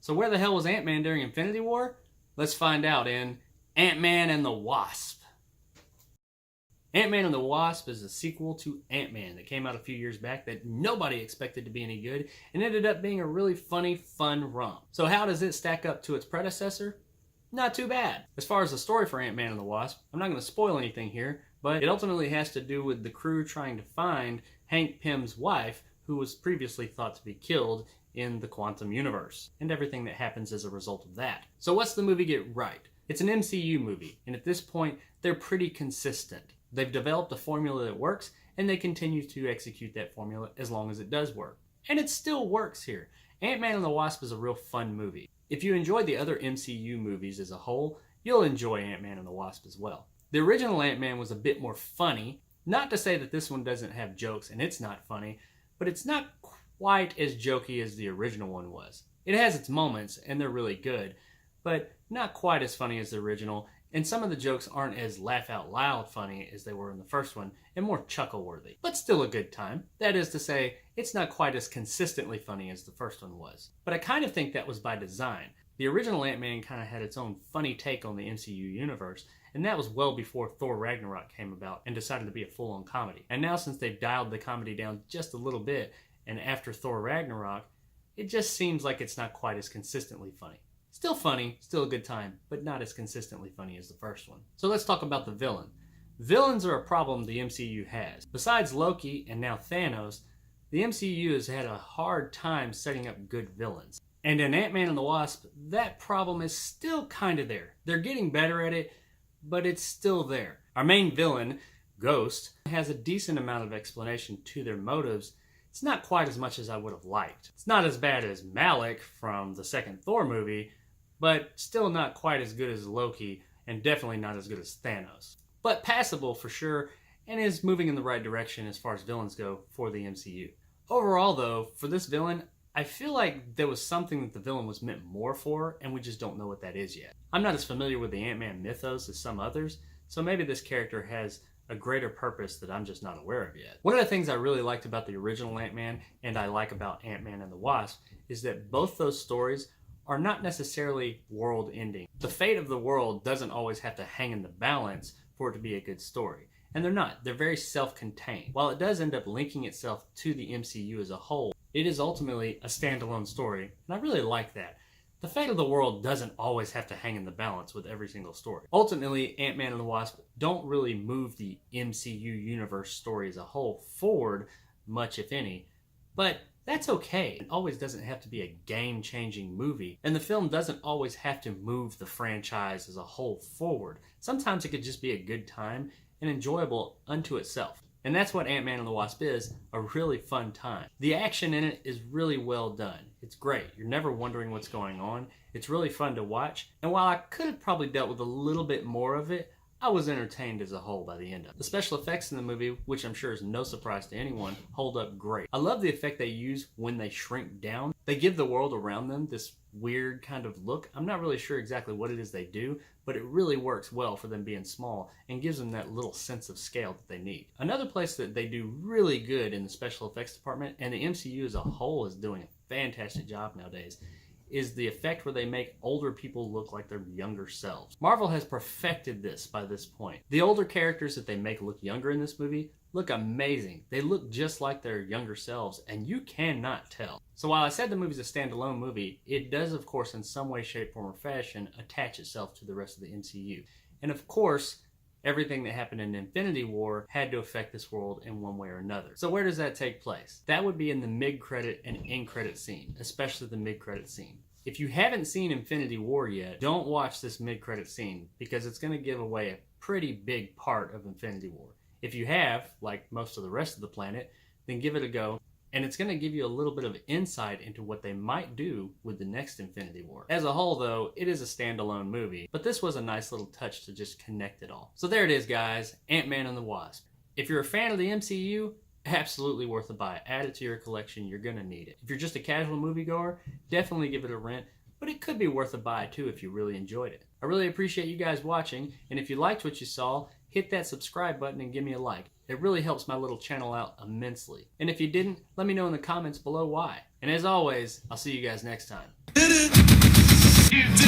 So where the hell was Ant-Man during Infinity War? Let's find out in Ant-Man and the Wasp. Ant-Man and the Wasp is a sequel to Ant-Man that came out a few years back that nobody expected to be any good and ended up being a really funny, fun romp. So how does it stack up to its predecessor? Not too bad. As far as the story for Ant-Man and the Wasp, I'm not going to spoil anything here, but it ultimately has to do with the crew trying to find Hank Pym's wife, who was previously thought to be killed in the quantum universe, and everything that happens as a result of that. So what's the movie get right? It's an MCU movie, and at this point, they're pretty consistent. They've developed a formula that works, and they continue to execute that formula as long as it does work. And it still works here. Ant-Man and the Wasp is a real fun movie. If you enjoyed the other MCU movies as a whole, you'll enjoy Ant-Man and the Wasp as well. The original Ant-Man was a bit more funny. Not to say that this one doesn't have jokes and it's not funny, but it's not quite as jokey as the original one was. It has its moments, and they're really good, but not quite as funny as the original, and some of the jokes aren't as laugh-out-loud funny as they were in the first one, and more chuckle-worthy. But still a good time. That is to say, it's not quite as consistently funny as the first one was. But I kind of think that was by design. The original Ant-Man kind of had its own funny take on the MCU universe, and that was well before Thor Ragnarok came about and decided to be a full-on comedy. And now since they've dialed the comedy down just a little bit, and after Thor Ragnarok, it just seems like it's not quite as consistently funny. Still funny, still a good time, but not as consistently funny as the first one. So let's talk about the villain. Villains are a problem the MCU has. Besides Loki and now Thanos, the MCU has had a hard time setting up good villains. And in Ant-Man and the Wasp, that problem is still kind of there. They're getting better at it, but it's still there. Our main villain, Ghost, has a decent amount of explanation to their motives. It's not quite as much as I would have liked. It's not as bad as Malik from the second Thor movie, but still not quite as good as Loki, and definitely not as good as Thanos. But passable for sure, and is moving in the right direction as far as villains go for the MCU. Overall though, for this villain, I feel like there was something that the villain was meant more for, and we just don't know what that is yet. I'm not as familiar with the Ant-Man mythos as some others, so maybe this character has a greater purpose that I'm just not aware of yet. One of the things I really liked about the original Ant-Man, and I like about Ant-Man and the Wasp, is that both those stories are not necessarily world-ending. The fate of the world doesn't always have to hang in the balance for it to be a good story. And they're not. They're very self-contained. While it does end up linking itself to the MCU as a whole, it is ultimately a standalone story, and I really like that. The fate of the world doesn't always have to hang in the balance with every single story. Ultimately, Ant-Man and the Wasp don't really move the MCU universe story as a whole forward, much if any, but that's okay. It always doesn't have to be a game-changing movie, and the film doesn't always have to move the franchise as a whole forward. Sometimes it could just be a good time and enjoyable unto itself. And that's what Ant-Man and the Wasp is, a really fun time. The action in it is really well done. It's great. You're never wondering what's going on. It's really fun to watch. And while I could have probably dealt with a little bit more of it, I was entertained as a whole by the end of it. The special effects in the movie, which I'm sure is no surprise to anyone, hold up great. I love the effect they use when they shrink down. They give the world around them this weird kind of look. I'm not really sure exactly what it is they do, but it really works well for them being small and gives them that little sense of scale that they need. Another place that they do really good in the special effects department, and the MCU as a whole is doing a fantastic job nowadays, is the effect where they make older people look like their younger selves. Marvel has perfected this by this point. The older characters that they make look younger in this movie look amazing. They look just like their younger selves, and you cannot tell. So while I said the movie's a standalone movie, it does of course in some way, shape, form, or fashion attach itself to the rest of the MCU. And of course, everything that happened in Infinity War had to affect this world in one way or another. So where does that take place? That would be in the mid-credit and end-credit scene, especially the mid-credit scene. If you haven't seen Infinity War yet, don't watch this mid-credit scene because it's going to give away a pretty big part of Infinity War. If you have, like most of the rest of the planet, then give it a go, and it's going to give you a little bit of insight into what they might do with the next Infinity War. As a whole though, it is a standalone movie, but this was a nice little touch to just connect it all. So there it is guys, Ant-Man and the Wasp. If you're a fan of the MCU, absolutely worth a buy. Add it to your collection, you're going to need it. If you're just a casual moviegoer, definitely give it a rent, but it could be worth a buy too if you really enjoyed it. I really appreciate you guys watching, and if you liked what you saw, hit that subscribe button and give me a like. It really helps my little channel out immensely. And if you didn't, let me know in the comments below why. And as always, I'll see you guys next time. You